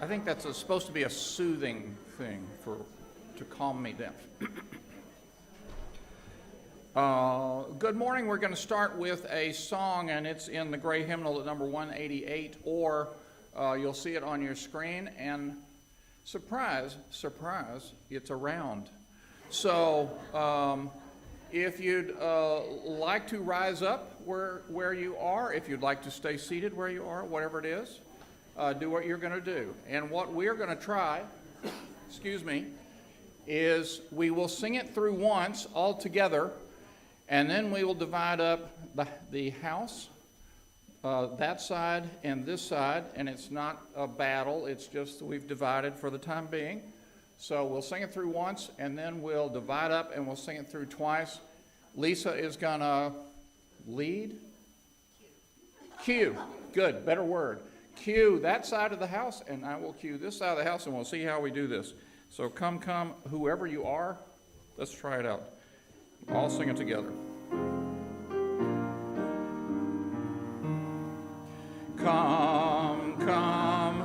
I think that's supposed to be a soothing thing to calm me down. Good morning. We're going to start with a song, and it's in the gray hymnal at number 188, or you'll see it on your screen, and surprise, surprise, it's around. So if you'd like to rise up where you are, if you'd like to stay seated where you are, whatever it is, do what you're going to do. And what we're going to try, is we will sing it through once all together, and then we will divide up the house, that side and this side, and it's not a battle, it's just we've divided for the time being. So we'll sing it through once, and then we'll divide up, and we'll sing it through twice. Lisa is going to lead? Cue. Good, better word. Cue that side of the house, and I will cue this side of the house, and we'll see how we do this. So come, whoever you are, let's try it out. All sing it together. Come,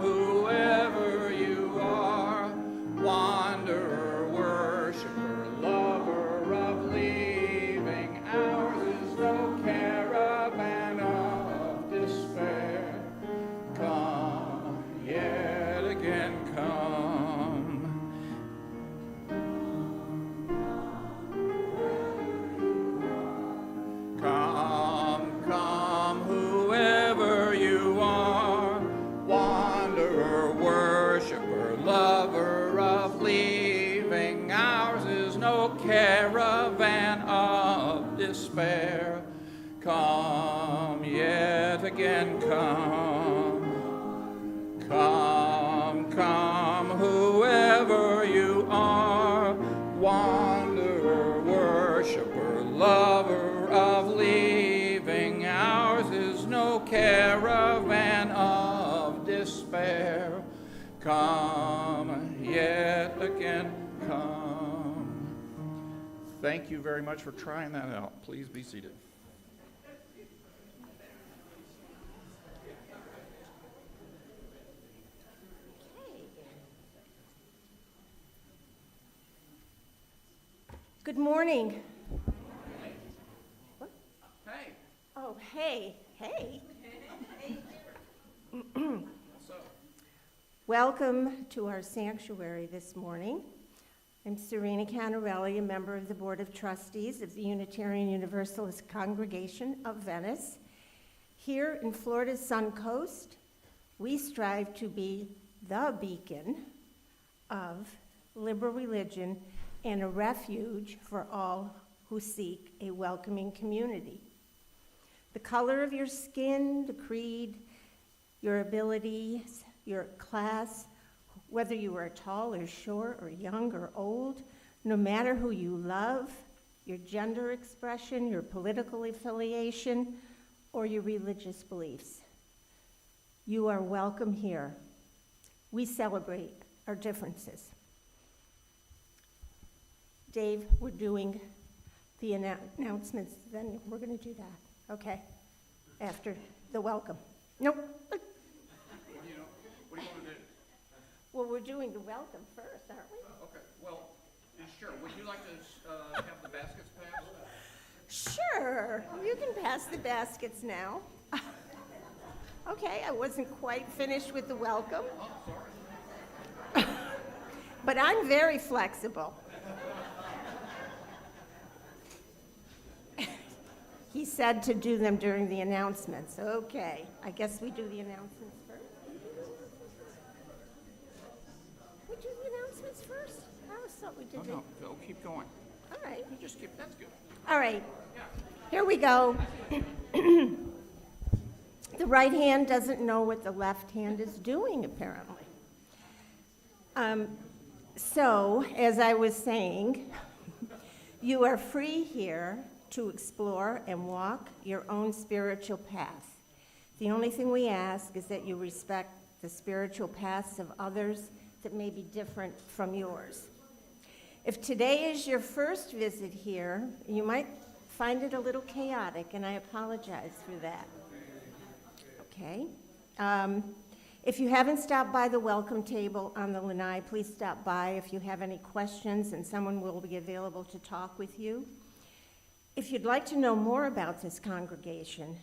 whoever you are, wanderer, worshiper, lover of leaving. Ours is no caravan of despair. Come, yet again come. Come, whoever you are, wanderer, worshiper, lover of leaving. Ours is no caravan of despair. Come, yet again come. Come, whoever you are, wanderer, worshiper, lover of leaving. Ours is no caravan of despair. Come, yet again come. Thank you very much for trying that out. Please be seated. Good morning. What? Hey. Oh, hey. Welcome to our sanctuary this morning. I'm Serena Canarelli, a member of the Board of Trustees of the Unitarian Universalist Congregation of Venice. Here in Florida's Sun Coast, we strive to be the beacon of liberal religion and a refuge for all who seek a welcoming community. The color of your skin, the creed, your abilities, your class, whether you are tall or short or young or old, no matter who you love, your gender expression, your political affiliation, or your religious beliefs, you are welcome here. We celebrate our differences. Dave, we're doing the announcements, then we're going to do that, okay? After the welcome. Nope. What do you want to do? Well, we're doing the welcome first, aren't we? Okay, well, sure. Would you like to have the baskets passed? Sure, you can pass the baskets now. Okay, I wasn't quite finished with the welcome. Oh, sorry. But I'm very flexible. He said to do them during the announcements. Okay, I guess we do the announcements first. We do the announcements first? I always thought we did No, keep going. All right. You just keep, that's good. All right, Yeah. here we go. The right hand doesn't know what the left hand is doing, apparently. So, as I was saying, you are free here to explore and walk your own spiritual path. The only thing we ask is that you respect the spiritual paths of others that may be different from yours. If today is your first visit here, you might find it a little chaotic, and I apologize for that. Okay? If you haven't stopped by the welcome table on the lanai, please stop by if you have any questions, and someone will be available to talk with you. If you'd like to know more about this congregation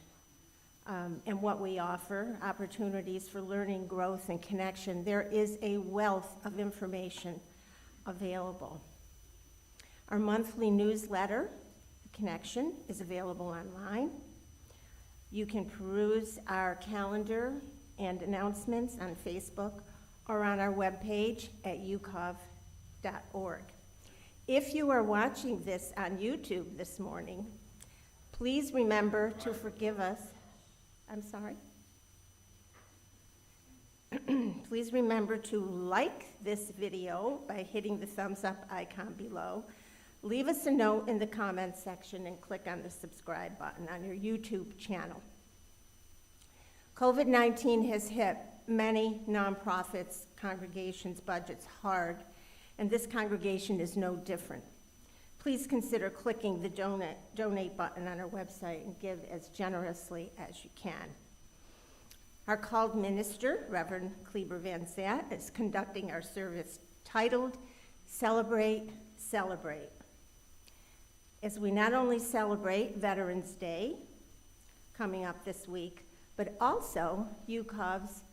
and what we offer, opportunities for learning, growth, and connection, there is a wealth of information available. Our monthly newsletter, Connection, is available online. You can peruse our calendar and announcements on Facebook or on our webpage at ucov.org. If you are watching this on YouTube this morning, please remember to forgive us. I'm sorry. Please remember to like this video by hitting the thumbs up icon below. Leave us a note in the comments section and click on the subscribe button on your YouTube channel. COVID-19 has hit many nonprofits, congregations' budgets hard, and this congregation is no different. Please consider clicking the donate button on our website and give as generously as you can. Our called minister, Reverend Khleber Van Zandt, is conducting our service titled Celebrate, Celebrate, as we not only celebrate Veterans Day coming up this week, but also UCOV's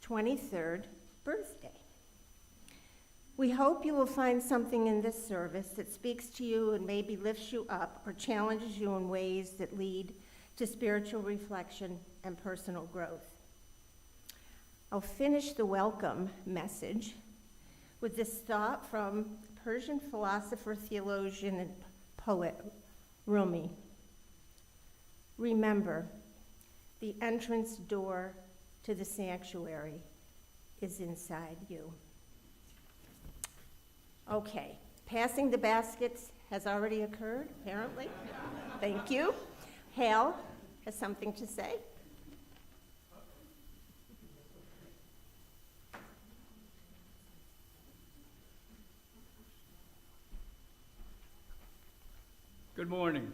23rd birthday. We hope you will find something in this service that speaks to you and maybe lifts you up or challenges you in ways that lead to spiritual reflection and personal growth. I'll finish the welcome message with this thought from Persian philosopher, theologian, and poet Rumi. Remember, the entrance door to the sanctuary is inside you. Okay, passing the baskets has already occurred, apparently. Thank you. Hal has something to say. Good morning.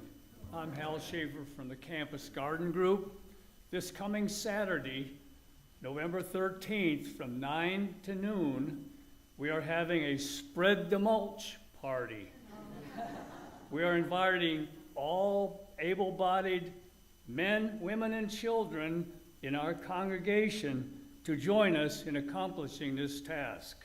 I'm Hal Schaefer from the Campus Garden Group. This coming Saturday, November 13th, from 9 to noon, we are having a Spread the Mulch party. We are inviting all able-bodied men, women, and children in our congregation to join us in accomplishing this task.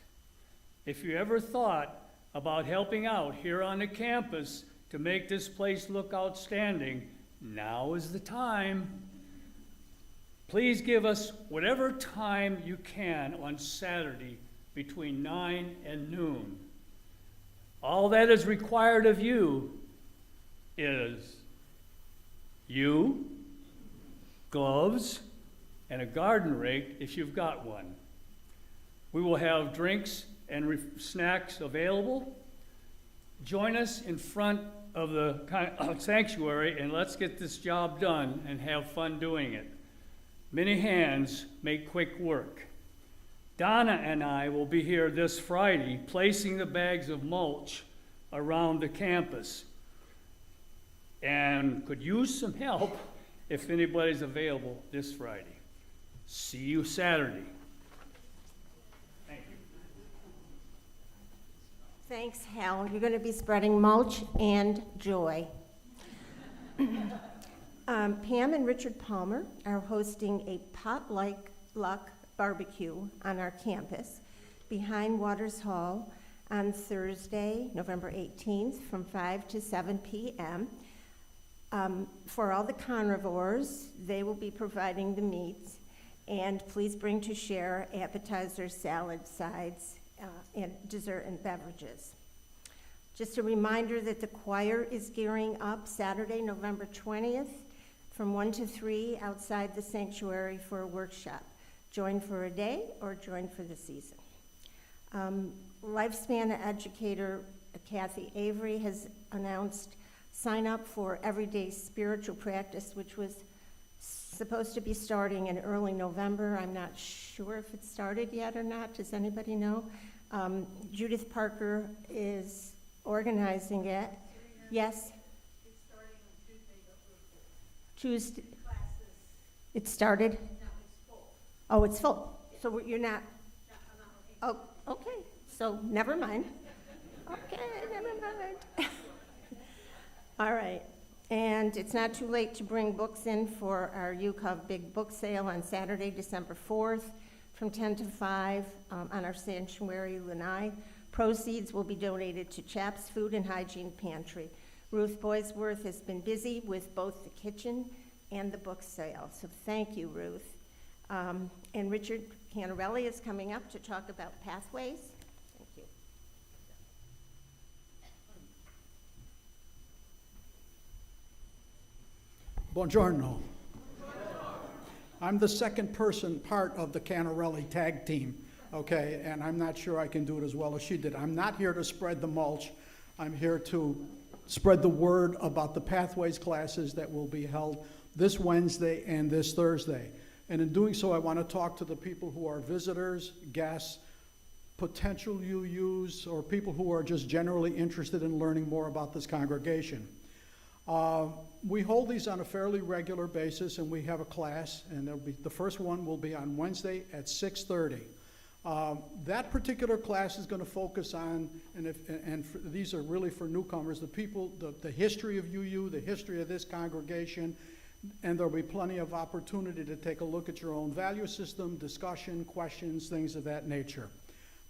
If you ever thought about helping out here on the campus to make this place look outstanding, now is the time. Please give us whatever time you can on Saturday between 9 and noon. All that is required of you is you, gloves, and a garden rake if you've got one. We will have drinks and snacks available. Join us in front of the sanctuary and let's get this job done and have fun doing it. Many hands make quick work. Donna and I will be here this Friday placing the bags of mulch around the campus and could use some help if anybody's available this Friday. See you Saturday. Thank you. Thanks, Hal. You're going to be spreading mulch and joy. Pam and Richard Palmer are hosting a potluck barbecue on our campus behind Waters Hall on Thursday, November 18th from 5 to 7 p.m. For all the carnivores, they will be providing the meats, and please bring to share appetizers, salad, sides, and dessert and beverages. Just a reminder that the choir is gearing up Saturday, November 20th from 1 to 3 outside the sanctuary for a workshop. Join for a day or join for the season. Lifespan educator Kathy Avery has announced sign up for everyday spiritual practice, which was supposed to be starting in early November. I'm not sure if it started yet or not. Does anybody know? Judith Parker is organizing it. Yes? It's starting on Tuesday, Tuesday. classes, It started? now it's full. Oh, it's full. So you're not? Oh, okay, so never mind. Okay, never mind. All right, and it's not too late to bring books in for our UCOV Big Book Sale on Saturday, December 4th, from 10 to 5 on our sanctuary lanai. Proceeds will be donated to CHAPS Food and Hygiene Pantry. Ruth Boysworth has been busy with both the kitchen and the book sale, so thank you, Ruth. And Richard Canarelli is coming up to talk about pathways. Thank you. Buongiorno. I'm the second part of the Canarelli tag team, okay, and I'm not sure I can do it as well as she did. I'm not here to spread the mulch. I'm here to spread the word about the Pathways classes that will be held this Wednesday and this Thursday. And in doing so, I want to talk to the people who are visitors, guests, potential UUs, or people who are just generally interested in learning more about this congregation. We hold these on a fairly regular basis, and we have a class, and the first one will be on Wednesday at 6:30. That particular class is going to focus on, these are really for newcomers, the history of UU, the history of this congregation, and there'll be plenty of opportunity to take a look at your own value system, discussion, questions, things of that nature.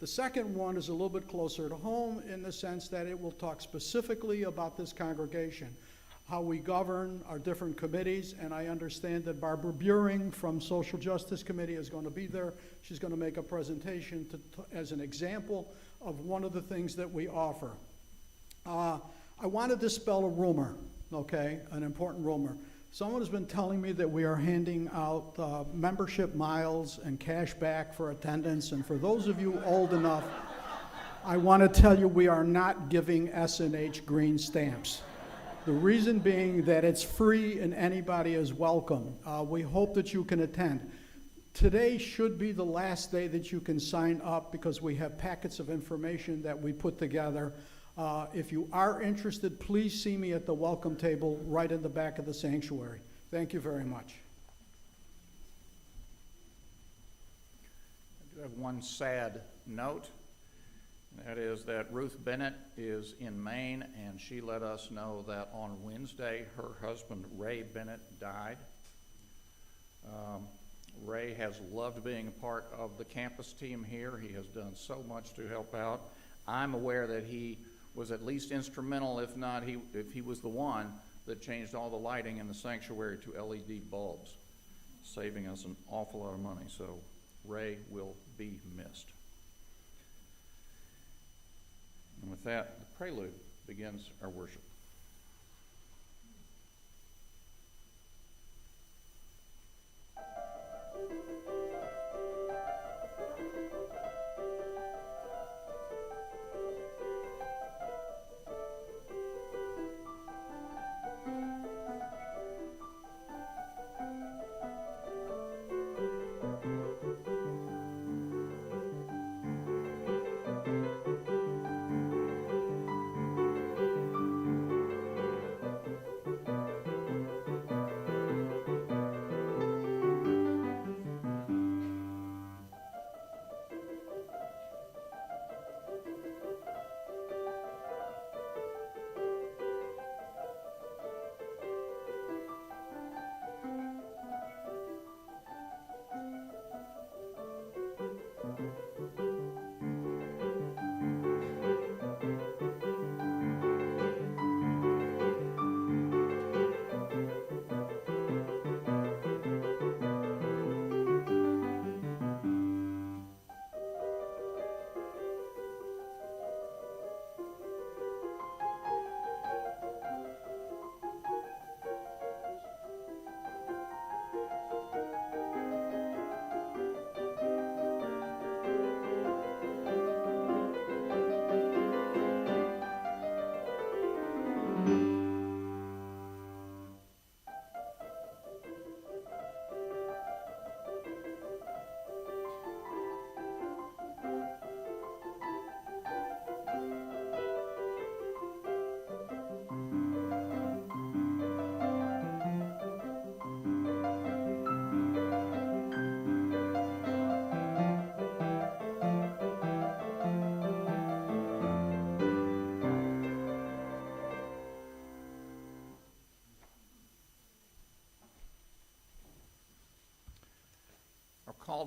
The second one is a little bit closer to home in the sense that it will talk specifically about this congregation, how we govern our different committees, and I understand that Barbara Buring from Social Justice Committee is going to be there. She's going to make a presentation as an example of one of the things that we offer. I want to dispel a rumor, okay, an important rumor. Someone has been telling me that we are handing out membership miles and cash back for attendance, and for those of you old enough, I want to tell you we are not giving S&H green stamps. The reason being that it's free and anybody is welcome. We hope that you can attend. Today should be the last day that you can sign up because we have packets of information that we put together. If you are interested, please see me at the welcome table right in the back of the sanctuary. Thank you very much. I do have one sad note. That is that Ruth Bennett is in Maine, and she let us know that on Wednesday her husband Ray Bennett died. Ray has loved being a part of the campus team here. He has done so much to help out. I'm aware that he was at least instrumental, if he was the one that changed all the lighting in the sanctuary to LED bulbs, saving us an awful lot of money. So Ray will be missed. And with that, the prelude begins our worship.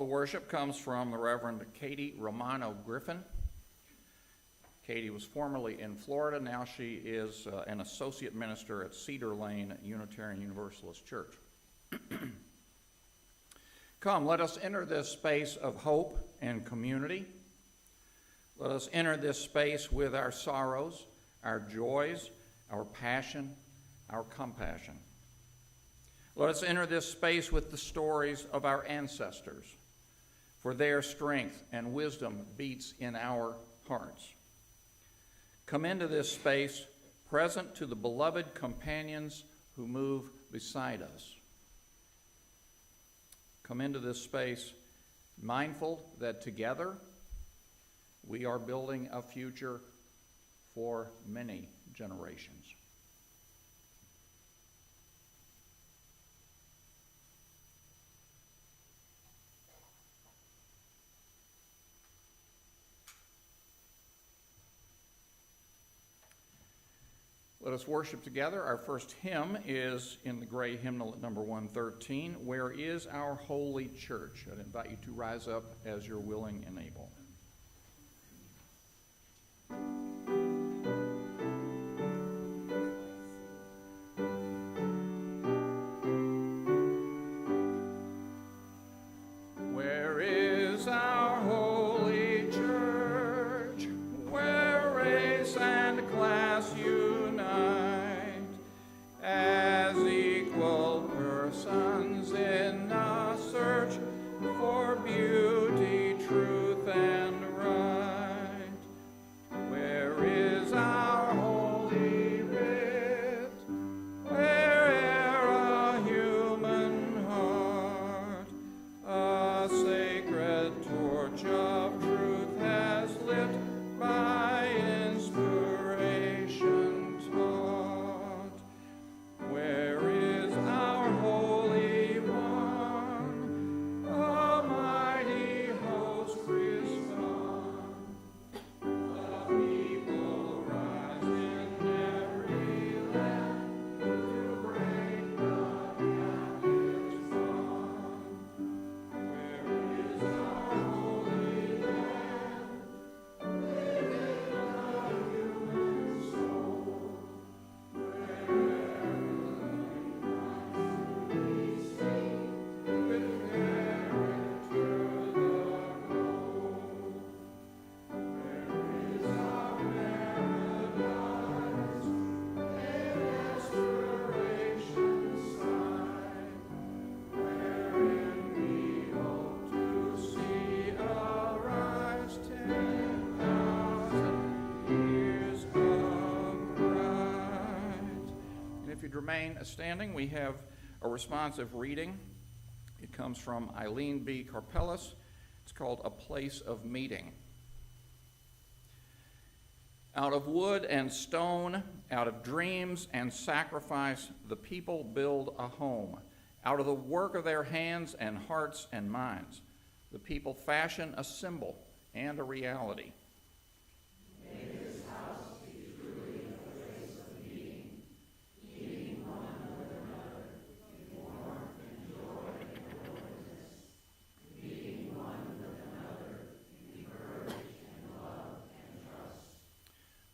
to worship comes from the Reverend Katie Romano Griffin. Katie was formerly in Florida. Now she is an associate minister at Cedar Lane Unitarian Universalist Church. Come, let us enter this space of hope and community. Let us enter this space with our sorrows, our joys, our passion, our compassion. Let us enter this space with the stories of our ancestors, for their strength and wisdom beats in our hearts. Come into this space present to the beloved companions who move beside us. Come into this space mindful that together we are building a future for many generations. Let us worship together. Our first hymn is in the gray hymnal at number 113, Where is Our Holy Church? I'd invite you to rise up as you're willing and able. Where is our holy church, where race and class unite, as equal persons in a search for beauty, truth, and right? Where is our holy writ, where'er a human heart a sacred torch of truth has lit by inspiration taught? Where is our Holy One, a mighty host respond? The people rise in every land to break the captive's bond. Where is our holy land, within the human soul, wherever we seek with carriage to the goal? Where is our paradise, a restoration sign, wherein we hope to see arise 10,000 years of bright? And if you'd remain standing, we have a responsive reading. It comes from Eileen B. Carpelis. It's called A Place of Meeting. Out of wood and stone, out of dreams and sacrifice, the people build a home. Out of the work of their hands and hearts and minds, the people fashion a symbol and a reality.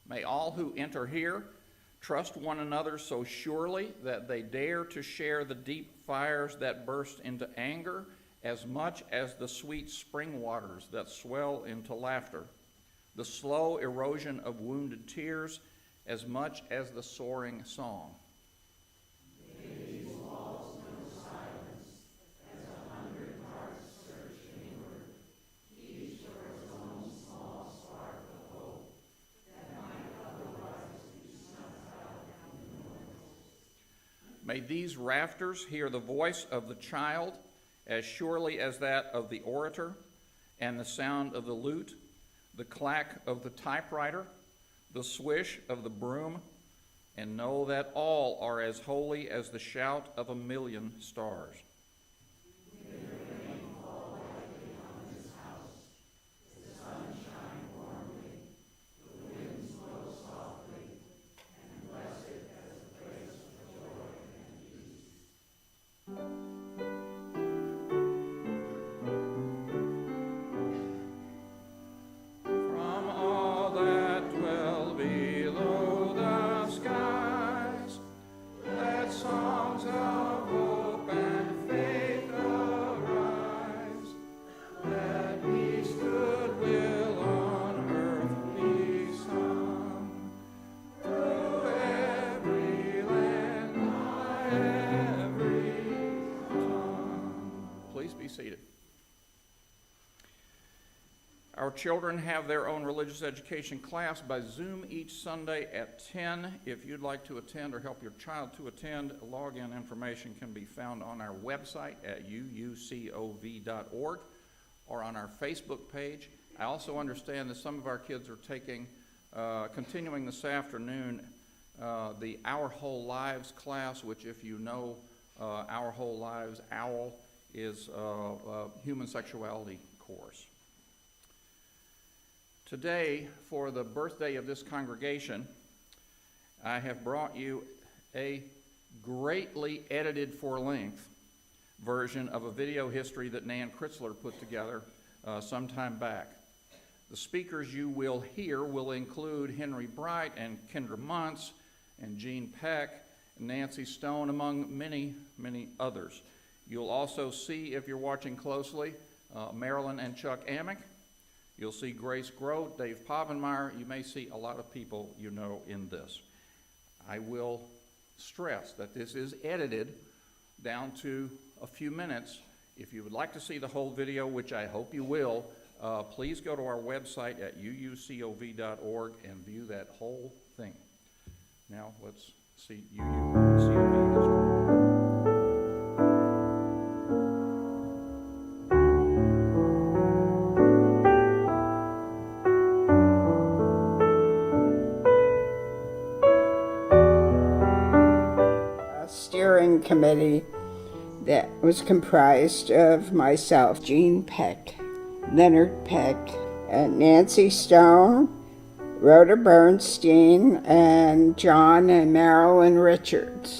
May all who enter here trust one another so surely that they dare to share the deep fires that burst into anger as much as the sweet spring waters that swell into laughter, the slow erosion of wounded tears as much as the soaring song. May these rafters hear the voice of the child as surely as that of the orator, and the sound of the lute, the clack of the typewriter, the swish of the broom, and know that all are as holy as the shout of a million stars. Our children have their own religious education class by Zoom each Sunday at 10. If you'd like to attend or help your child to attend, login information can be found on our website at uucov.org or on our Facebook page. I also understand that some of our kids are continuing this afternoon, the Our Whole Lives class, which, if you know Our Whole Lives, OWL, is a human sexuality course. Today, for the birthday of this congregation, I have brought you a greatly edited for length version of a video history that Nan Kritzler put together some time back. The speakers you will hear will include Henry Bright and Kendra Muntz and Jean Peck and Nancy Stone, among many, many others. You'll also see, if you're watching closely, Marilyn and Chuck Amick. You'll see Grace Grote, Dave Povenmire. You may see a lot of people you know in this. I will stress that this is edited down to a few minutes. If you would like to see the whole video, which I hope you will, please go to our website at uucov.org and view that whole thing. Now let's see UUCOV history. Steering committee that was comprised of myself, Jean Peck, Leonard Peck, and Nancy Stone, Rhoda Bernstein, and John and Marilyn Richards.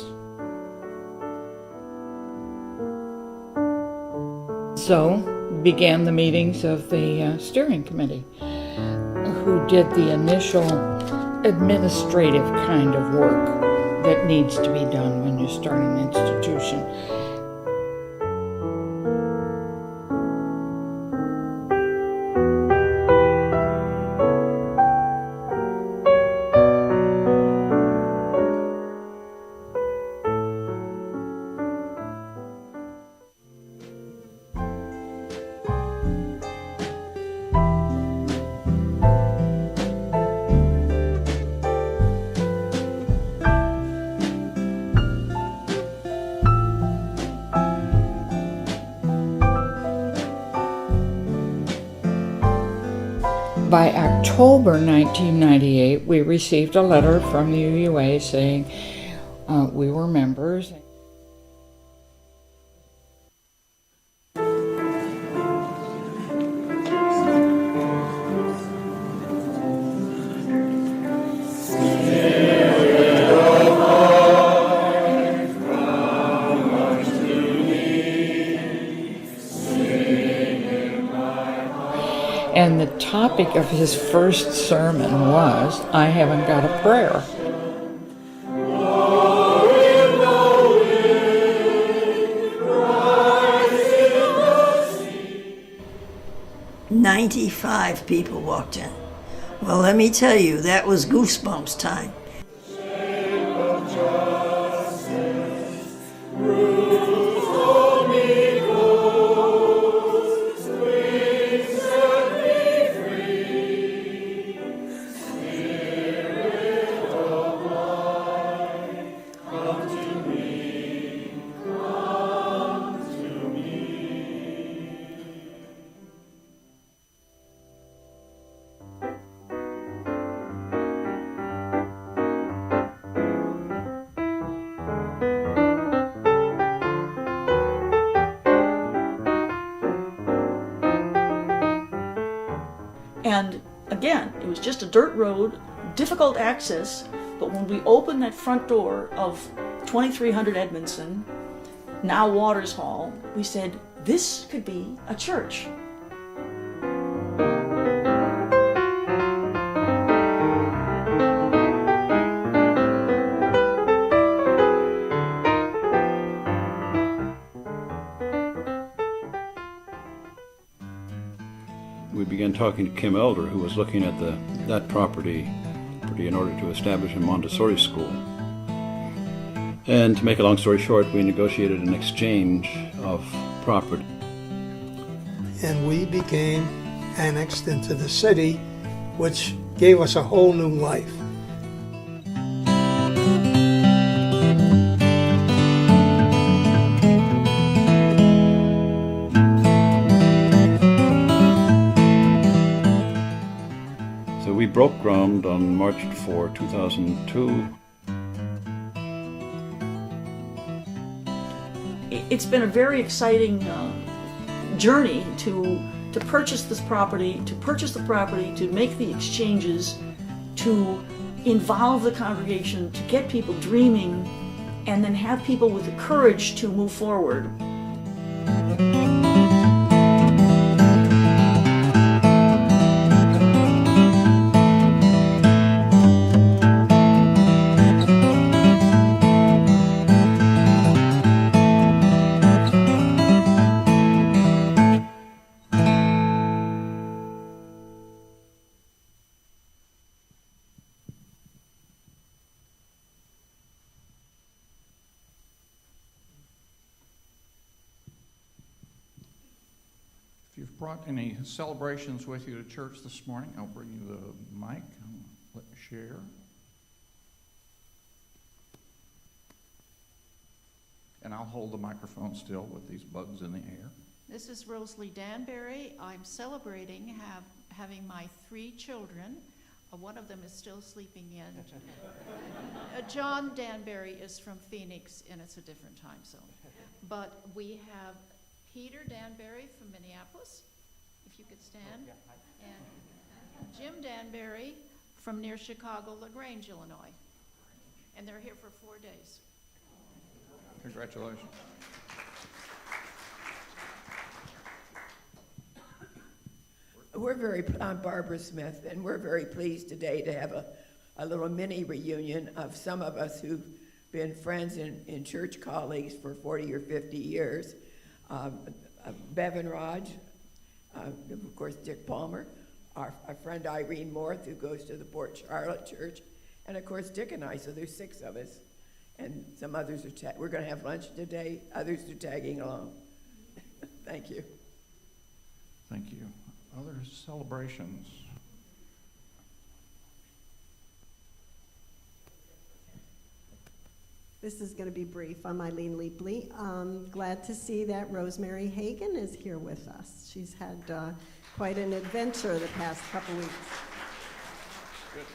So began the meetings of the steering committee, who did the initial administrative kind of work that needs to be done when you start an institution. By October 1998, we received a letter from the UUA saying we were members. And the topic of his first sermon was, I haven't got a prayer. "95 people walked in. Well, let me tell you, that was goosebumps time. And again, it was just a dirt road, difficult access, but when we opened that front door of 2300 Edmondson, now Waters Hall, we said, this could be a church. We began talking to Kim Elder, who was looking at that property in order to establish a Montessori school. And to make a long story short, we negotiated an exchange of property. And we became annexed into the city, which gave us a whole new life. So we broke ground on March 4, 2002. It's been a very exciting journey to purchase this property, to make the exchanges, to involve the congregation, to get people dreaming, and then have people with the courage to move forward. If you've brought any celebrations with you to church this morning, I'll bring you the mic and let you share. And I'll hold the microphone still with these bugs in the air. This is Rosalie Danbury. I'm celebrating having my 3 children. One of them is still sleeping in. John Danbury is from Phoenix, and it's a different time zone. But we have Peter Danbury from Minneapolis, if you could stand, and Jim Danbury from near Chicago, LaGrange, Illinois. And they're here for 4 days. Congratulations. I'm Barbara Smith, and we're very pleased today to have a little mini reunion of some of us who've been friends and church colleagues for 40 or 50 years. Bev and Raj, of course Dick Palmer, our friend Irene Morth, who goes to the Port Charlotte Church, and of course Dick and I, so there's 6 of us. And some others we're going to have lunch today, others are tagging along. Thank you. Thank you. Other celebrations? This is going to be brief. I'm Eileen Leapley. Glad to see that Rosemary Hagan is here with us. She's had quite an adventure the past couple weeks. Good.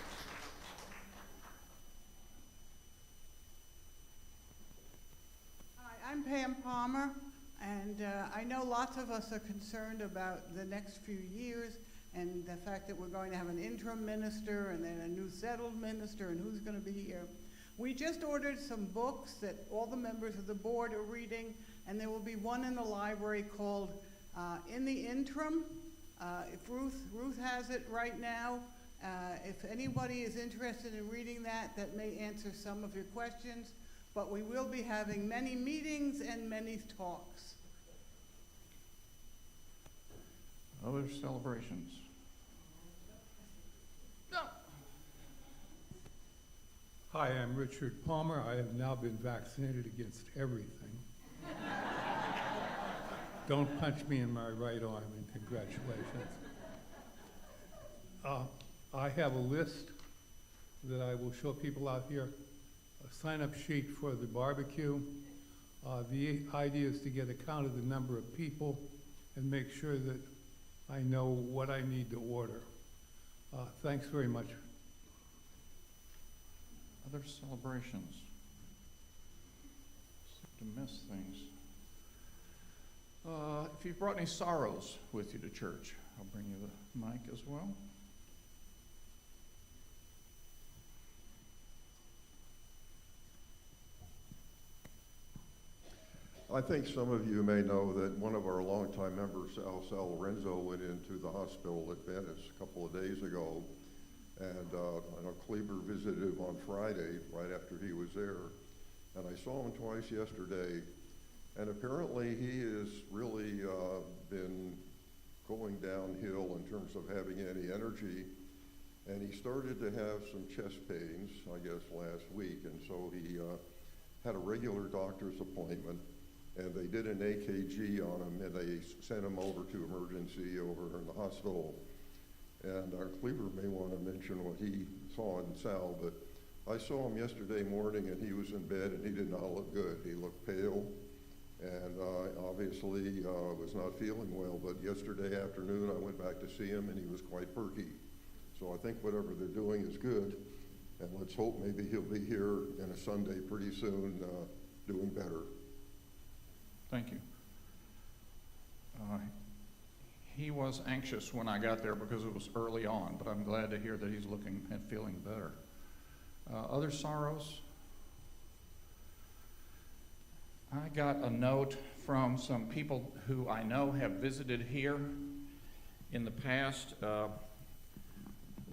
Hi, I'm Pam Palmer, and I know lots of us are concerned about the next few years and the fact that we're going to have an interim minister and then a new settled minister and who's going to be here. We just ordered some books that all the members of the board are reading, and there will be one in the library called In the Interim. If Ruth has it right now. If anybody is interested in reading that, that may answer some of your questions. But we will be having many meetings and many talks. Other celebrations? No. Hi, I'm Richard Palmer. I have now been vaccinated against everything. Don't punch me in my right arm, and congratulations. I have a list that I will show people out here. A sign-up sheet for the barbecue. The idea is to get a count of the number of people and make sure that I know what I need to order. Thanks very much. Other celebrations? Seem to miss things. If you've brought any sorrows with you to church, I'll bring you the mic as well. I think some of you may know that one of our longtime members, Al Lorenzo, went into the hospital at Venice a couple of days ago. And I know Khleber visited him on Friday, right after he was there. And I saw him twice yesterday. And apparently he has really been going downhill in terms of having any energy. And he started to have some chest pains, I guess, last week. And so he had a regular doctor's appointment. and they did an AKG on him, and they sent him over to emergency over in the hospital. And Khleber may want to mention what he saw in Sal, but I saw him yesterday morning, and he was in bed, and he did not look good. He looked pale, and obviously was not feeling well. But yesterday afternoon, I went back to see him, and he was quite perky. So I think whatever they're doing is good, and let's hope maybe he'll be here in a Sunday pretty soon, doing better. Thank you. He was anxious when I got there because it was early on, but I'm glad to hear that he's looking and feeling better. Other sorrows? I got a note from some people who I know have visited here in the past.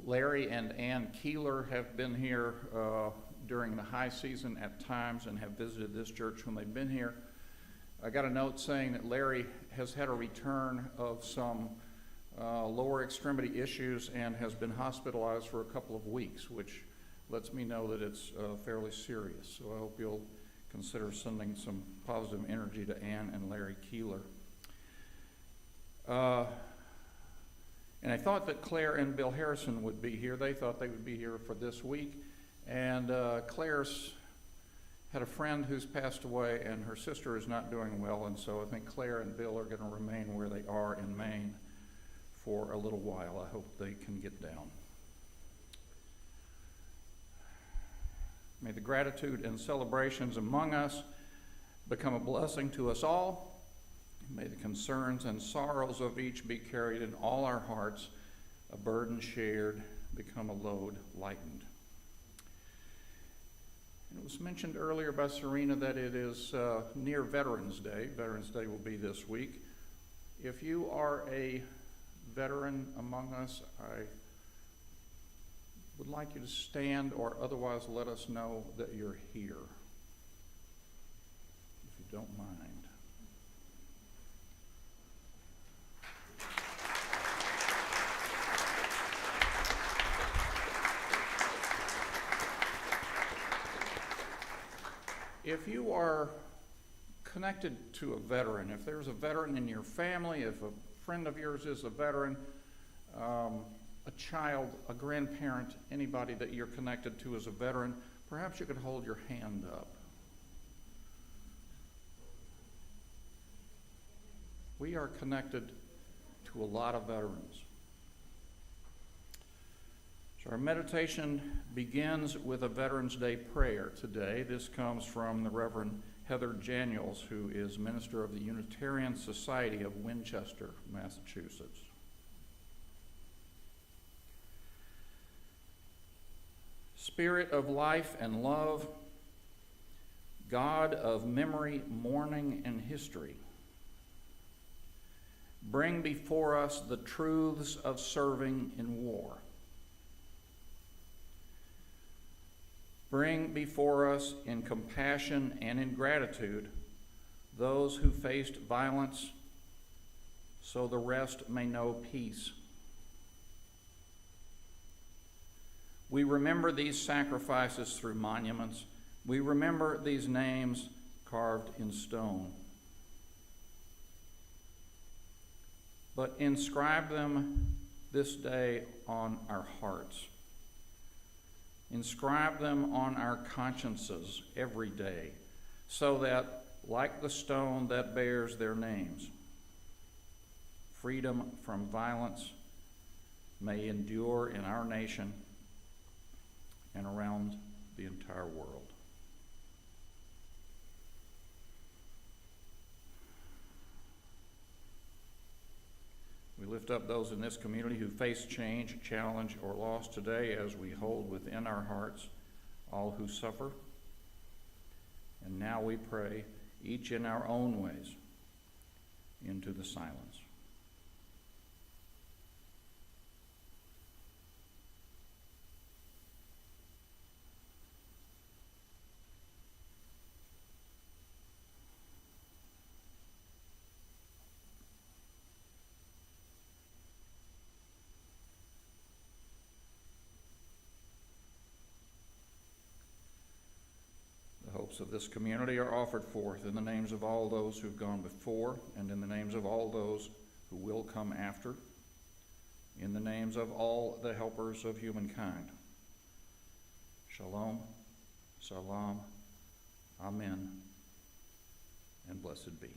Larry and Ann Keeler have been here during the high season at times and have visited this church when they've been here. I got a note saying that Larry has had a return of some lower extremity issues and has been hospitalized for a couple of weeks, which lets me know that it's fairly serious. So I hope you'll consider sending some positive energy to Ann and Larry Keeler. And I thought that Claire and Bill Harrison would be here. They thought they would be here for this week. And Claire's had a friend who's passed away, and her sister is not doing well, and so I think Claire and Bill are going to remain where they are in Maine for a little while. I hope they can get down. May the gratitude and celebrations among us become a blessing to us all. May the concerns and sorrows of each be carried in all our hearts, a burden shared, become a load lightened. It was mentioned earlier by Serena that it is near Veterans Day. Veterans Day will be this week. If you are a veteran among us, I would like you to stand or otherwise let us know that you're here, if you don't mind. If you are connected to a veteran, if there's a veteran in your family, if a friend of yours is a veteran, a child, a grandparent, anybody that you're connected to as a veteran, perhaps you could hold your hand up. We are connected to a lot of veterans. So our meditation begins with a Veterans Day prayer today. This comes from the Reverend Heather Daniels, who is minister of the Unitarian Society of Winchester, Massachusetts. Spirit of life and love, God of memory, mourning, and history, bring before us the truths of serving in war. Bring before us in compassion and in gratitude those who faced violence, so the rest may know peace. We remember these sacrifices through monuments. We remember these names carved in stone. But inscribe them this day on our hearts. Inscribe them on our consciences every day, so that, like the stone that bears their names, freedom from violence may endure in our nation and around the entire world. We lift up those in this community who face change, challenge, or loss today as we hold within our hearts all who suffer. And now we pray, each in our own ways, into the silence. prayers of this community are offered forth in the names of all those who've gone before and in the names of all those who will come after, in the names of all the helpers of humankind. Shalom, salam, amen, and blessed be.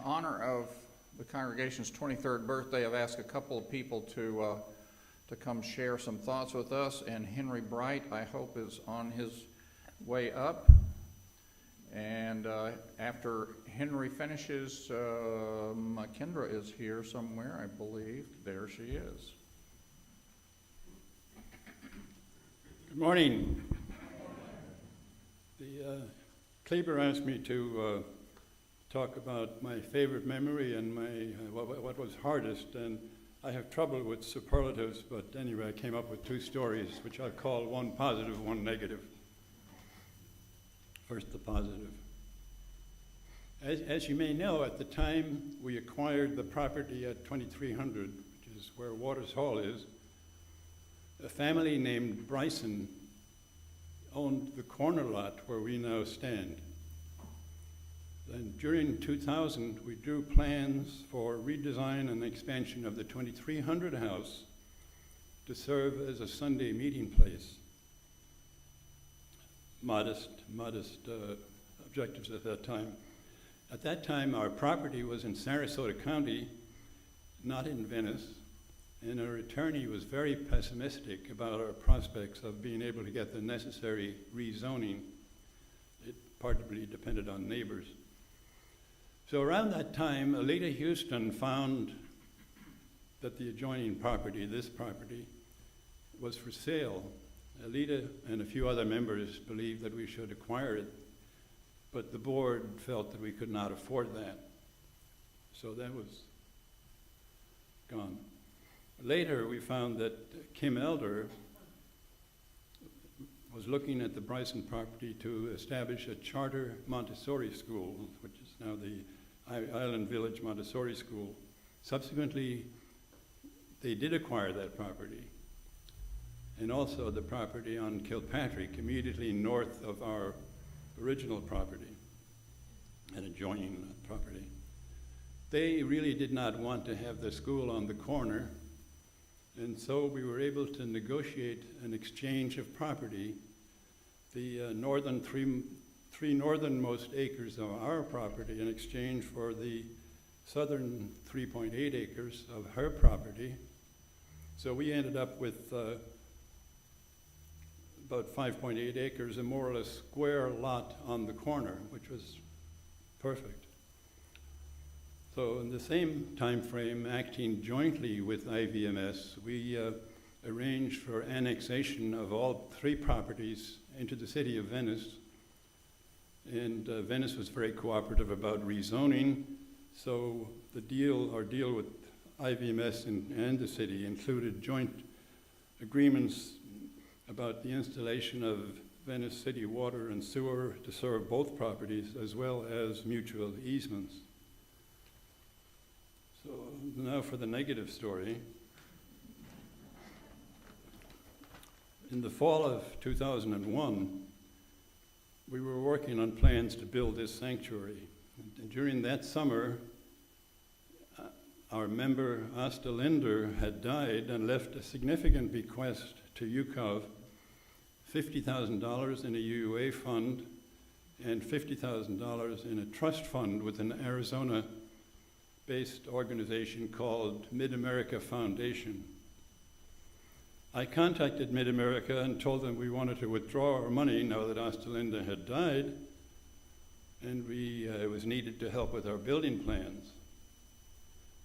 honor of the congregation's 23rd birthday, I've asked a couple of people to come share some thoughts with us, and Henry Bright, I hope, is on his way up. And after Henry finishes, Kendra is here somewhere, I believe. There she is. Good morning. Khleber asked me to talk about my favorite memory and what was hardest, and I have trouble with superlatives, but anyway, I came up with two stories, which I'll call one positive, one negative. First, the positive. As you may know, at the time we acquired the property at 2300, which is where Waters Hall is, a family named Bryson owned the corner lot where we now stand. And during 2000, we drew plans for redesign and expansion of the 2300 house to serve as a Sunday meeting place. Modest objectives at that time. At that time, our property was in Sarasota County, not in Venice, and our attorney was very pessimistic about our prospects of being able to get the necessary rezoning. It partly depended on neighbors. So around that time, Alita Houston found that the adjoining property, this property, was for sale. Alita and a few other members believed that we should acquire it, but the board felt that we could not afford that. So that was gone. Later, we found that Kim Elder was looking at the Bryson property to establish a charter Montessori school, which is now the Island Village Montessori School. Subsequently, they did acquire that property, and also the property on Kilpatrick, immediately north of our original property and adjoining that property. They really did not want to have the school on the corner, and so we were able to negotiate an exchange of property. The three northernmost acres of our property in exchange for the southern 3.8 acres of her property. So we ended up with about 5.8 acres, a more or less square lot on the corner, which was perfect. So in the same time frame, acting jointly with IVMS, we arranged for annexation of all three properties into the city of Venice. And Venice was very cooperative about rezoning, so the deal with IVMS and the city included joint agreements about the installation of Venice City water and sewer to serve both properties, as well as mutual easements. So now for the negative story. In the fall of 2001, we were working on plans to build this sanctuary. And during that summer, our member Asta Linder had died and left a significant bequest to UCOV, $50,000 in a UUA fund and $50,000 in a trust fund with an Arizona-based organization called Mid-America Foundation. I contacted Mid-America and told them we wanted to withdraw our money now that Asta Linda had died, and it was needed to help with our building plans.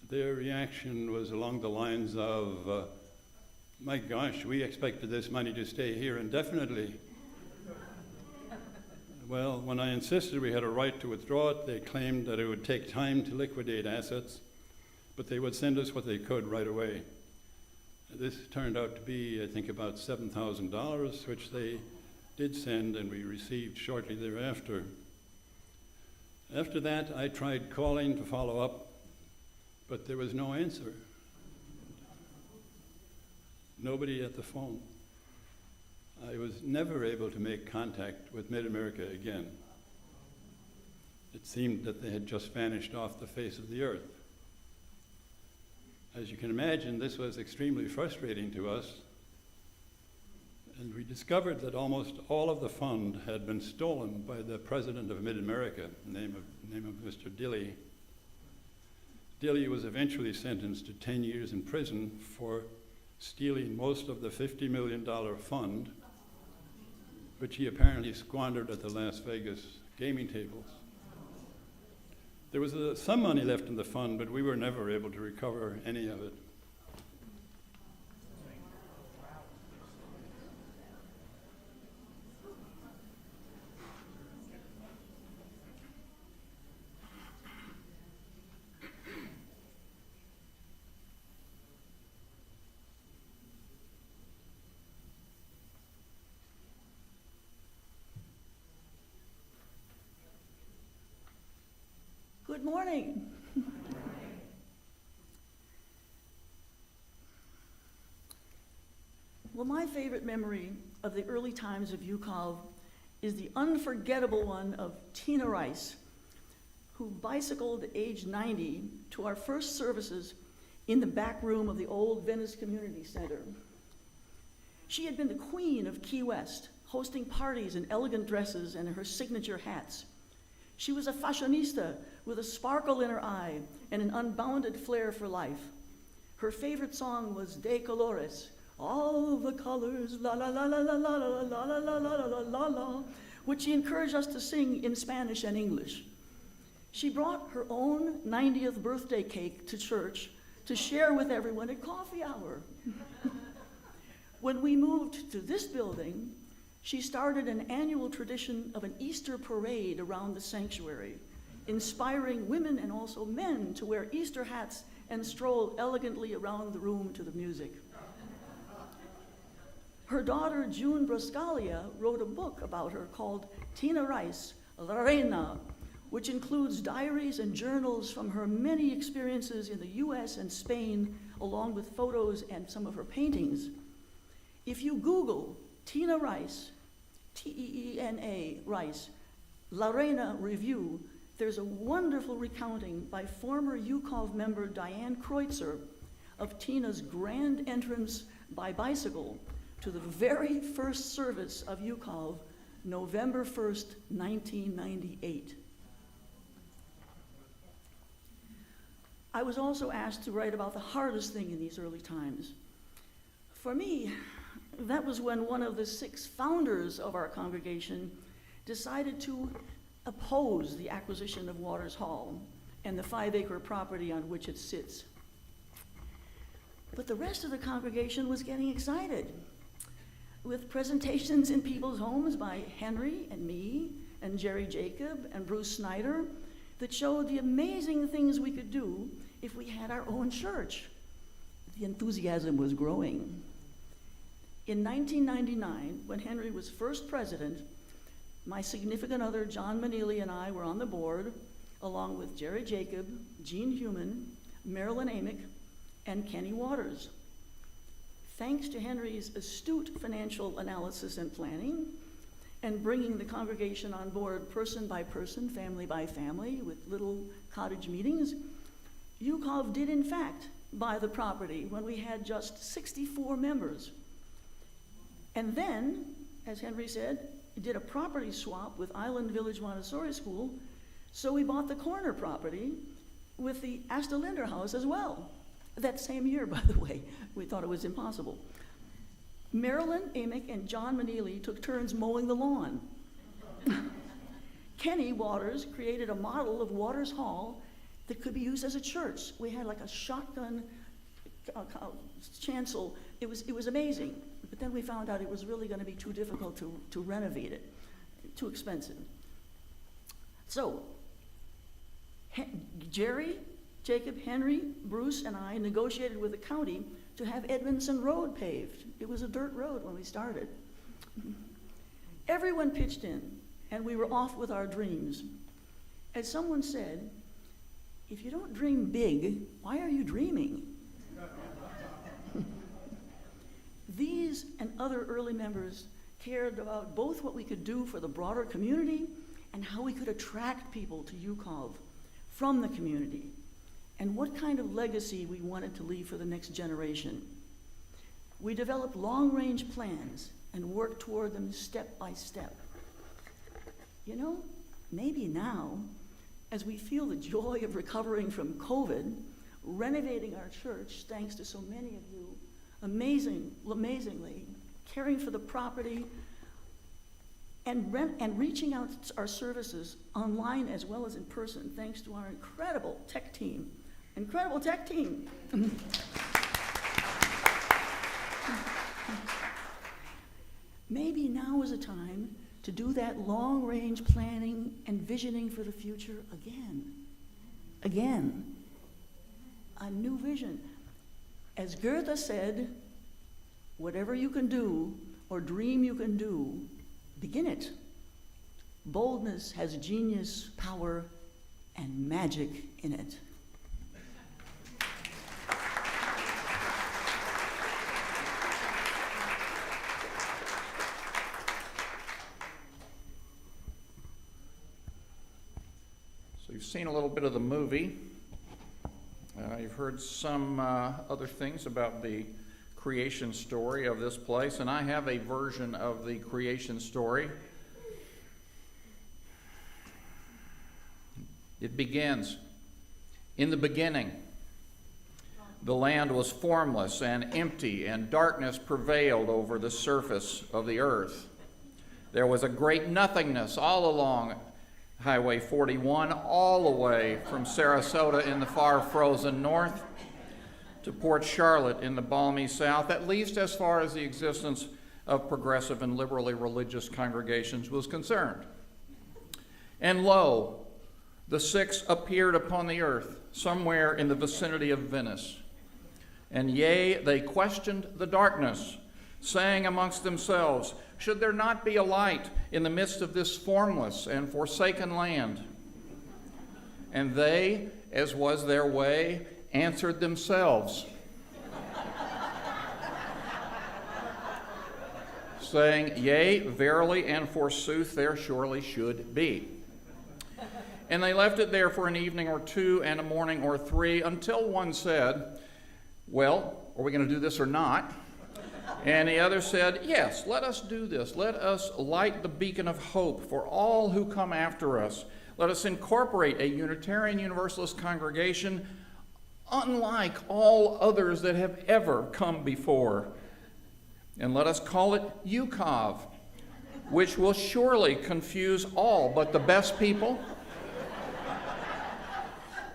Their reaction was along the lines of, my gosh, we expected this money to stay here indefinitely. Well, when I insisted we had a right to withdraw it, they claimed that it would take time to liquidate assets, but they would send us what they could right away. This turned out to be, I think, about $7,000, which they did send, and we received shortly thereafter. After that, I tried calling to follow up, but there was no answer. Nobody at the phone. I was never able to make contact with Mid-America again. It seemed that they had just vanished off the face of the earth. As you can imagine, this was extremely frustrating to us, and we discovered that almost all of the fund had been stolen by the president of Mid-America, name of Mr. Dilly. Dilly was eventually sentenced to 10 years in prison for stealing most of the $50 million fund, which he apparently squandered at the Las Vegas gaming tables. There was some money left in the fund, but we were never able to recover any of it. Good morning. Well, my favorite memory of the early times of UCOV is the unforgettable one of Tina Rice, who bicycled at age 90 to our first services in the back room of the old Venice Community Center. She had been the queen of Key West, hosting parties in elegant dresses and her signature hats. She was a fashionista with a sparkle in her eye and an unbounded flair for life. Her favorite song was De Colores, all the colors, la la la la la la la la la la la la la la, which she encouraged us to sing in Spanish and English. She brought her own 90th birthday cake to church to share with everyone at coffee hour. When we moved to this building, she started an annual tradition of an Easter parade around the sanctuary, inspiring women and also men to wear Easter hats and stroll elegantly around the room to the music. Her daughter, June Brascalia, wrote a book about her called Tina Rice, La Reina, which includes diaries and journals from her many experiences in the US and Spain, along with photos and some of her paintings. If you Google Tina Rice, T-E-E-N-A, Rice, La Reina Review, there's a wonderful recounting by former UCOV member Diane Kreutzer of Tina's grand entrance by bicycle to the very first service of UCOV, November 1st, 1998. I was also asked to write about the hardest thing in these early times. For me, that was when one of the 6 founders of our congregation decided to oppose the acquisition of Waters Hall and the 5-acre property on which it sits. But the rest of the congregation was getting excited, with presentations in people's homes by Henry and me and Jerry Jacob and Bruce Snyder that showed the amazing things we could do if we had our own church. The enthusiasm was growing. In 1999, when Henry was first president, my significant other, John Manili, and I were on the board, along with Jerry Jacob, Gene Human, Marilyn Amick, and Kenny Waters. Thanks to Henry's astute financial analysis and planning, and bringing the congregation on board person by person, family by family, with little cottage meetings, UCOV did in fact buy the property when we had just 64 members. And then, as Henry said, did a property swap with Island Village Montessori School, so we bought the corner property with the Asta Linder House as well. That same year, by the way. We thought it was impossible. Marilyn Amick and John Manili took turns mowing the lawn. Kenny Waters created a model of Waters Hall that could be used as a church. We had like a shotgun chancel. It was amazing. But then we found out it was really going to be too difficult to renovate it, too expensive. So, Jerry, Jacob, Henry, Bruce, and I negotiated with the county to have Edmondson Road paved. It was a dirt road when we started. Everyone pitched in, and we were off with our dreams. As someone said, if you don't dream big, why are you dreaming? These and other early members cared about both what we could do for the broader community and how we could attract people to UCOV from the community, and what kind of legacy we wanted to leave for the next generation. We developed long-range plans and worked toward them step by step. You know, maybe now as we feel the joy of recovering from COVID, renovating our church, thanks to so many of you, amazingly, caring for the property, and reaching out our services online as well as in person, thanks to our incredible tech team. Incredible tech team. Maybe now is a time to do that long-range planning and visioning for the future again. Again. A new vision. As Goethe said, whatever you can do or dream you can do, begin it. Boldness has genius, power, and magic in it. So you've seen a little bit of the movie. You've heard some other things about the creation story of this place, and I have a version of the creation story. It begins, in the beginning, the land was formless and empty, and darkness prevailed over the surface of the earth. There was a great nothingness all along Highway 41, all the way from Sarasota in the far frozen north to Port Charlotte in the balmy south, at least as far as the existence of progressive and liberally religious congregations was concerned. And lo, the six appeared upon the earth, somewhere in the vicinity of Venice. And yea, they questioned the darkness, saying amongst themselves, should there not be a light in the midst of this formless and forsaken land? And they, as was their way, answered themselves, saying, yea, verily and forsooth there surely should be. And they left it there for an evening or two and a morning or three, until one said, well, are we going to do this or not? And the other said, yes, let us do this. Let us light the beacon of hope for all who come after us. Let us incorporate a Unitarian Universalist congregation unlike all others that have ever come before. And let us call it UCOV, which will surely confuse all but the best people.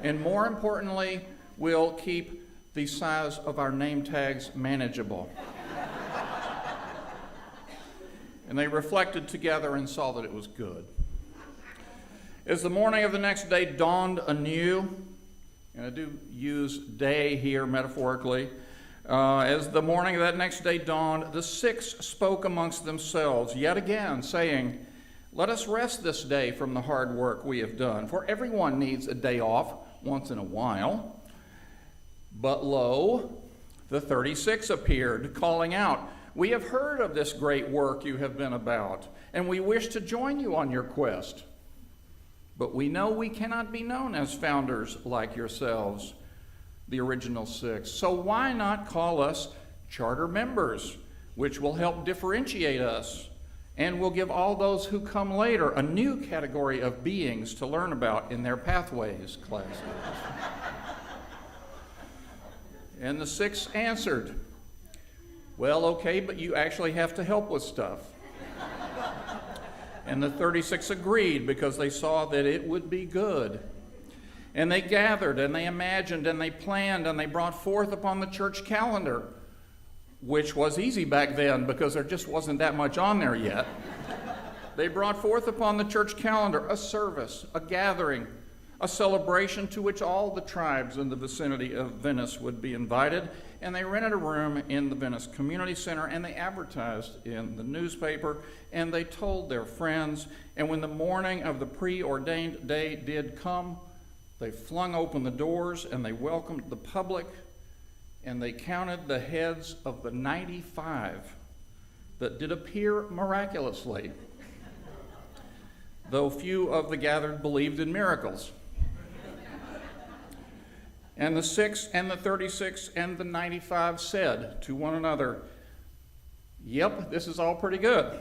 And more importantly, will keep the size of our name tags manageable. And they reflected together and saw that it was good. As the morning of the next day dawned anew, and I do use day here metaphorically, as the morning of that next day dawned, the six spoke amongst themselves yet again, saying, let us rest this day from the hard work we have done, for everyone needs a day off once in a while. But lo, the 36 appeared, calling out, we have heard of this great work you have been about, and we wish to join you on your quest. But we know we cannot be known as founders like yourselves, the original six. So why not call us charter members, which will help differentiate us, and will give all those who come later a new category of beings to learn about in their pathways classes. And the six answered, well, okay, but you actually have to help with stuff. And the 36 agreed because they saw that it would be good. And they gathered and they imagined and they planned and they brought forth upon the church calendar, which was easy back then because there just wasn't that much on there yet. They brought forth upon the church calendar a service, a gathering, a celebration to which all the tribes in the vicinity of Venice would be invited. And they rented a room in the Venice Community Center, and they advertised in the newspaper, and they told their friends. And when the morning of the preordained day did come, they flung open the doors and they welcomed the public, and they counted the heads of the 95 that did appear miraculously, though few of the gathered believed in miracles. And the 6 and the 36 and the 95 said to one another, yep, this is all pretty good.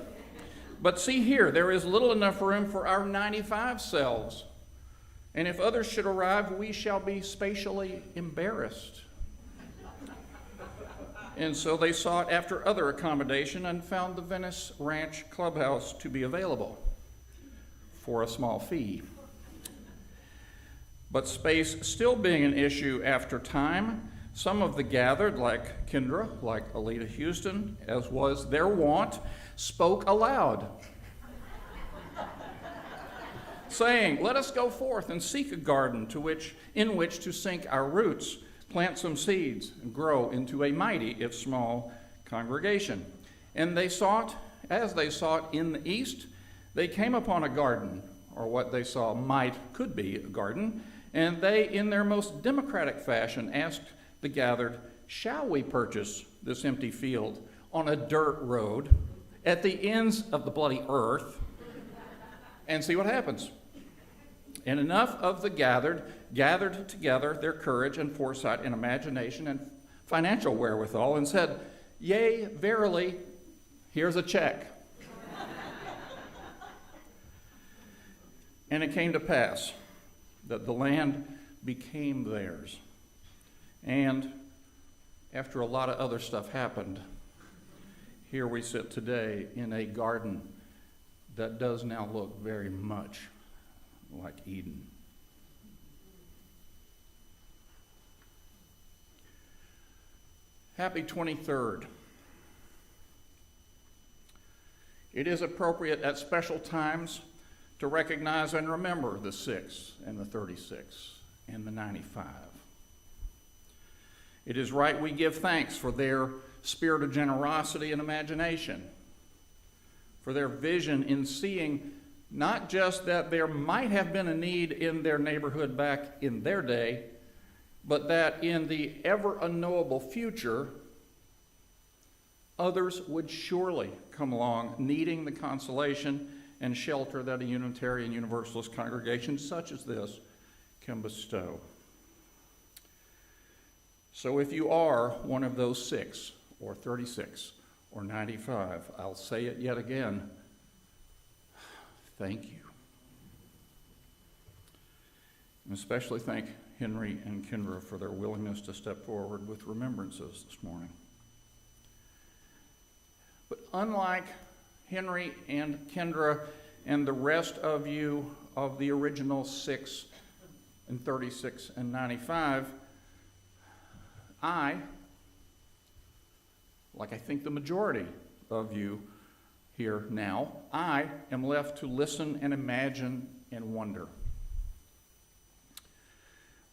But see here, there is little enough room for our 95 selves. And if others should arrive, we shall be spatially embarrassed. And so they sought after other accommodation and found the Venice Ranch Clubhouse to be available for a small fee. But space still being an issue after time, some of the gathered, like Kendra, like Alita Houston, as was their wont, spoke aloud, saying, "Let us go forth and seek a garden in which to sink our roots, plant some seeds, and grow into a mighty, if small, congregation." And they sought, as they sought in the east, they came upon a garden, or what they saw could be a garden, and they, in their most democratic fashion, asked the gathered, "Shall we purchase this empty field on a dirt road at the ends of the bloody earth and see what happens?" And enough of the gathered together their courage and foresight and imagination and financial wherewithal and said, "Yea, verily, here's a check." And it came to pass that the land became theirs. And after a lot of other stuff happened, here we sit today in a garden that does now look very much like Eden. Happy 23rd. It is appropriate at special times to recognize and remember the 6 and the 36 and the 95. It is right we give thanks for their spirit of generosity and imagination, for their vision in seeing not just that there might have been a need in their neighborhood back in their day, but that in the ever unknowable future, others would surely come along needing the consolation and shelter that a Unitarian Universalist congregation such as this can bestow. So if you are one of those 6 or 36 or 95, I'll say it yet again, thank you. And especially thank Henry and Kendra for their willingness to step forward with remembrances this morning. But unlike Henry and Kendra and the rest of you of the original 6 and 36 and 95, I, like I think the majority of you here now, I am left to listen and imagine and wonder.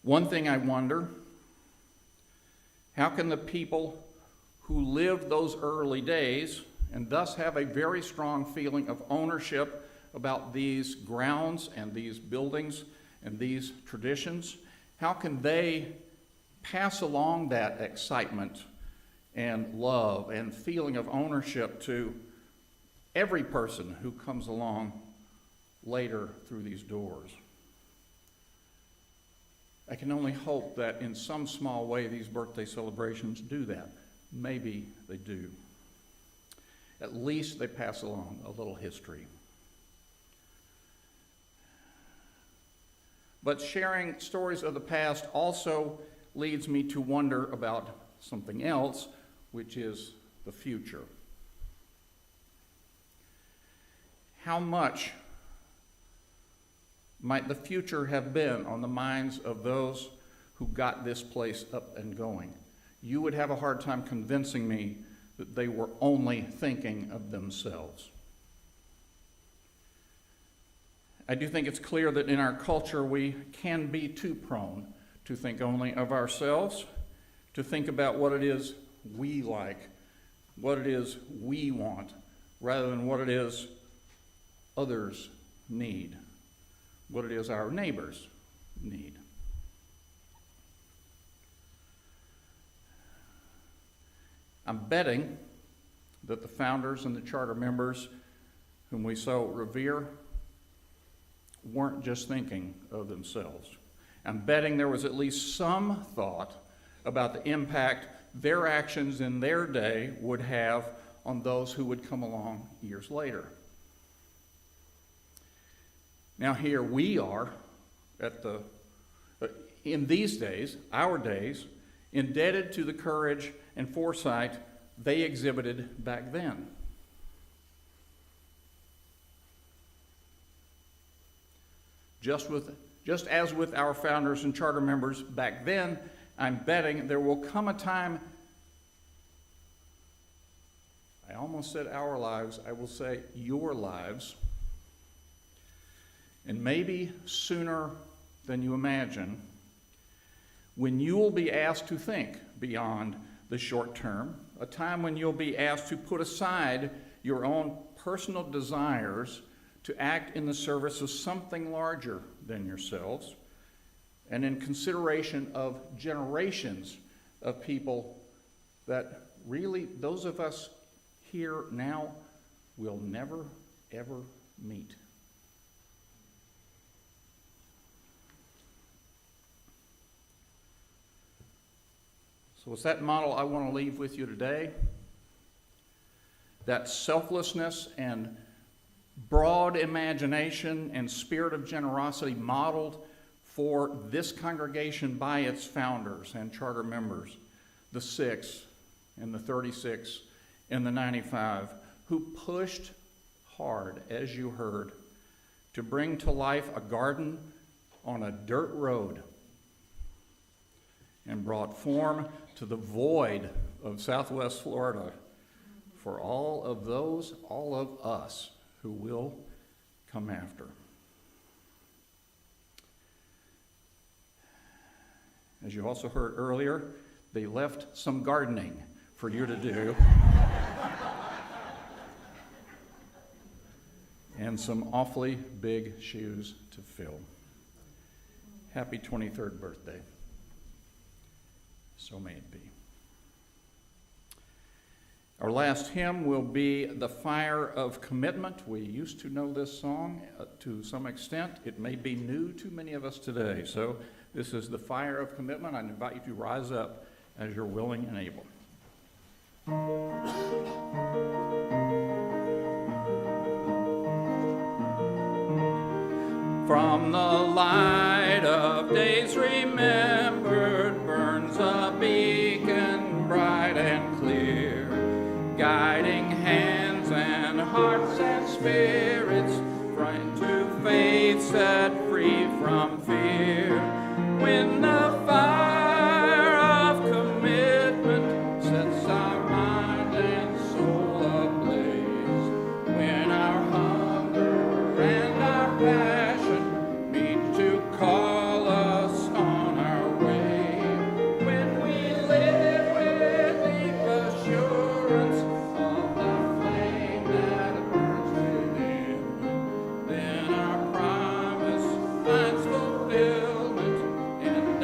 One thing I wonder, how can the people who lived those early days and thus have a very strong feeling of ownership about these grounds and these buildings and these traditions, how can they pass along that excitement and love and feeling of ownership to every person who comes along later through these doors? I can only hope that in some small way these birthday celebrations do that. Maybe they do. At least they pass along a little history. But sharing stories of the past also leads me to wonder about something else, which is the future. How much might the future have been on the minds of those who got this place up and going? You would have a hard time convincing me that they were only thinking of themselves. I do think it's clear that in our culture we can be too prone to think only of ourselves, to think about what it is we like, what it is we want, rather than what it is others need, what it is our neighbors need. I'm betting that the founders and the charter members whom we so revere weren't just thinking of themselves. I'm betting there was at least some thought about the impact their actions in their day would have on those who would come along years later. Now here we are, in these days, our days, indebted to the courage and foresight they exhibited back then. Just as with our founders and charter members back then, I'm betting there will come a time, I almost said our lives, I will say your lives, and maybe sooner than you imagine, when you will be asked to think beyond the short term, a time when you'll be asked to put aside your own personal desires to act in the service of something larger than yourselves, and in consideration of generations of people that really, those of us here now, will never, ever meet. So it's that model I want to leave with you today. That selflessness and broad imagination and spirit of generosity modeled for this congregation by its founders and charter members, the 6 and the 36 and the 95, who pushed hard, as you heard, to bring to life a garden on a dirt road and brought form to the void of Southwest Florida for all of us who will come after. As you also heard earlier, they left some gardening for you to do and some awfully big shoes to fill. Happy 23rd birthday. So may it be. Our last hymn will be The Fire of Commitment. We used to know this song to some extent. It may be new to many of us today. So this is The Fire of Commitment. I invite you to rise up as you're willing and able. From the light of days remembered burns a beacon bright and clear, guiding hands and hearts and spirits right to faith set free from fear. When the fire of commitment sets our mind and soul ablaze, when our hunger and our passion meet to call us on our way, when we live with deep assurance of the flame that burns within, then our promise finds fulfillment and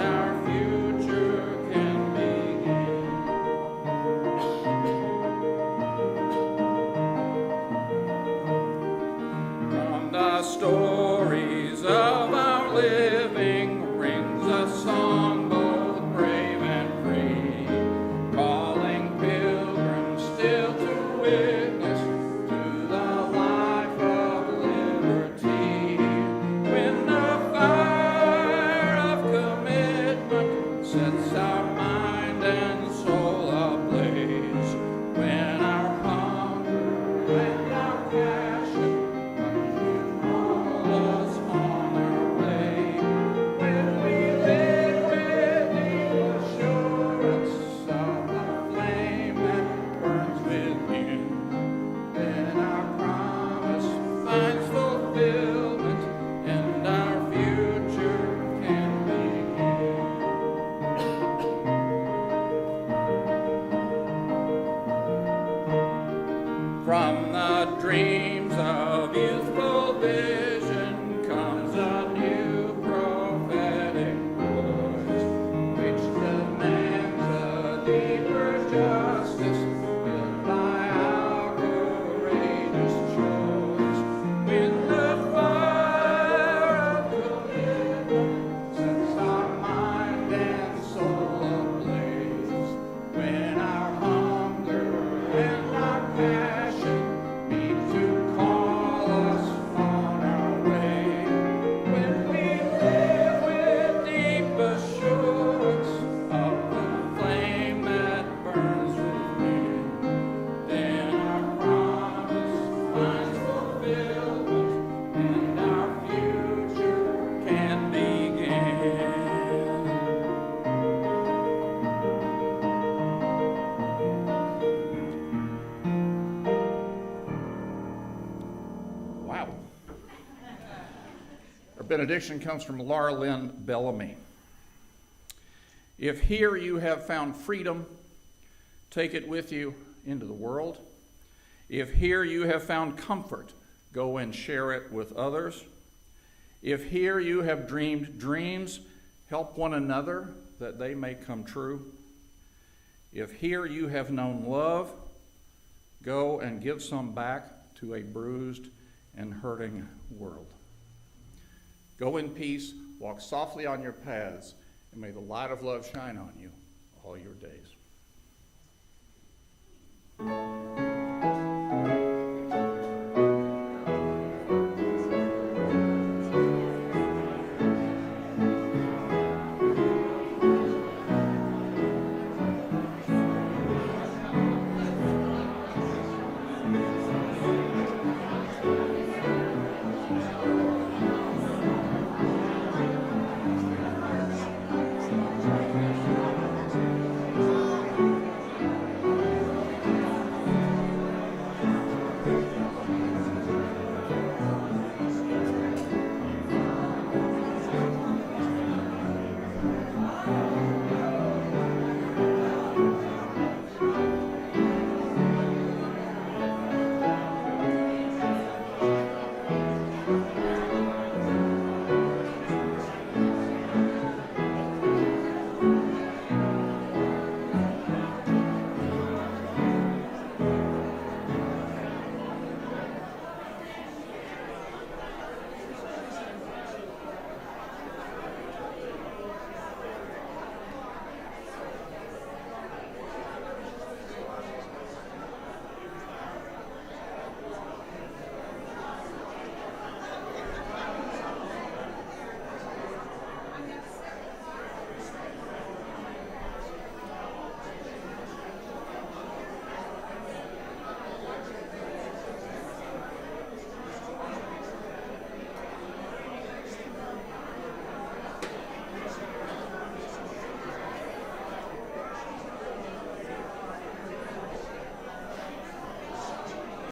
Our benediction comes from Laura Lynn Bellamy. If here you have found freedom, take it with you into the world. If here you have found comfort, go and share it with others. If here you have dreamed dreams, help one another that they may come true. If here you have known love, go and give some back to a bruised and hurting world. Go in peace, walk softly on your paths, and may the light of love shine on you all your days.